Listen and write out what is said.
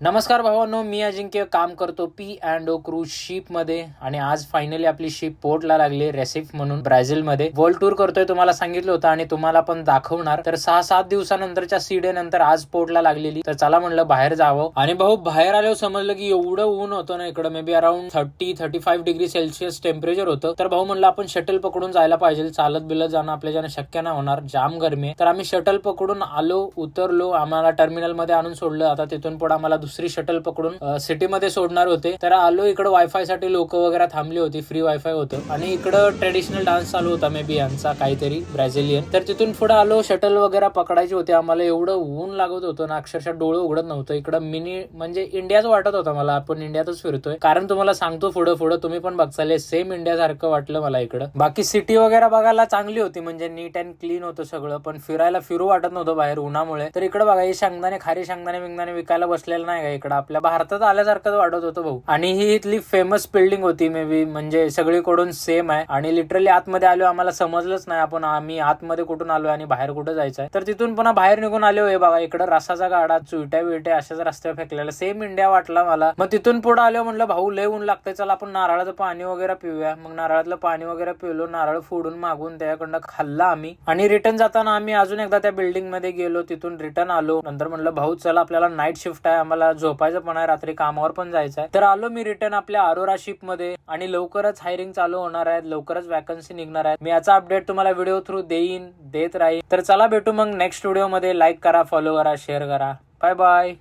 नमस्कार भावांनो, मी अजिंक्य काम करतो P&O क्रूज शिप मध्ये आणि आज फायनली आपली शिप पोर्टला लागली रेसिफ म्हणून ब्राझील मध्ये. वर्ल्ड टूर करतोय तुम्हाला सांगितलं होतं आणि तुम्हाला पण दाखवणार. तर 6-7 दिवसानंतरच्या सी डे नंतर आज पोर्टला लागलेली. तर चला म्हणलं बाहेर जावं आणि भाऊ बाहेर आल्यावर समजलं की एवढं ऊन होतं ना इकडं, may be around 30-35 degree Celsius temperature होतं. तर भाऊ म्हणलं आपण शटल पकडून जायला पाहिजे, चालत बिलत जाणं आपल्याच्याने शक्य नाही होणार, जाम गरमी आहे. तर आम्ही शटल पकडून आलो, उतरलो, आम्हाला टर्मिनल मध्ये आणून सोडलं. आता तिथून पुढे आम्हाला दुसरी शटल पकडून सिटी मध्ये सोडणार होते. तर आलो इकडे वायफाय साठी लोक वगैरे थांबली होती, फ्री वायफाय होतं आणि इकडं ट्रेडिशनल डान्स चालू होता मे बी यांचा काहीतरी ब्राझिलियन. तर तिथून पुढे आलो, शटल वगैरे पकडायची होती आम्हाला. एवढं ऊन लागत होतं ना, अक्षरशः डोळे उघडत नव्हतं. इकडं मिनी म्हणजे इंडियाच वाटत होता मला, आपण इंडियातच फिरतोय. कारण तुम्हाला सांगतो पुढं पुढं तुम्ही पण बघचाल, सेम इंडिया सारखं वाटलं मला इकडं. बाकी सिटी वगैरे बघायला चांगली होती, म्हणजे नीट अँड क्लीन होतं सगळं, पण फिरायला फिरू वाटत नव्हतं बाहेर उन्हामुळे. तर इकडे बघा, हे शेंगदाणे, खारी शेंगदाणे बिंगदाणे विकायला बसलेलं नाही का इकडं, आपल्या भारतात आल्यासारखं वाटत होतं भाऊ. आणि ही इथली फेमस बिल्डिंग होती मे बी, म्हणजे सगळीकडून सेम आहे. आणि लिटरली आतमध्ये आलो, आम्हाला समजलंच नाही आपण आम्ही आतमध्ये कुठून आलोय आणि बाहेर कुठं जायचंय. तर तिथून पुन्हा बाहेर निघून आलो. हे बघा इकडं रसाचा गाडा, चुईट्या बिट्या अशाच रस्त्यावर फेकलेला, सेम इंडिया वाटला मला. मग तिथून पुढे आलो, म्हणलं भाऊ लय ऊन लागतंय, चला आपण नारळाचं पाणी वगैरे पिऊया. मग नारळातलं पाणी वगैरे पिलो, नारळ फोडून मागून त्याकडनं खाल्ला आम्ही. आणि रिटर्न जाताना आम्ही अजून एकदा त्या बिल्डिंग मध्ये गेलो, तिथून रिटर्न आलो. नंतर म्हणलं भाऊ चला आपल्याला नाईट शिफ्ट आहे, आम्हाला झोपायचं पण आहे, रात्री कामावर पण जायचं आहे. तर आलो मी रिटर्न आपल्या अरोरा शिप मध्ये आणि लवकरच हायरिंग चालू होणार आहे, लवकरच वॅकन्सी निघणार आहे. मी याचा अपडेट तुम्हाला व्हिडिओ थ्रू देत राहील. तर चला भेटू मग नेक्स्ट व्हिडिओ मध्ये. लाईक करा, फॉलो करा, शेअर करा. Bye bye.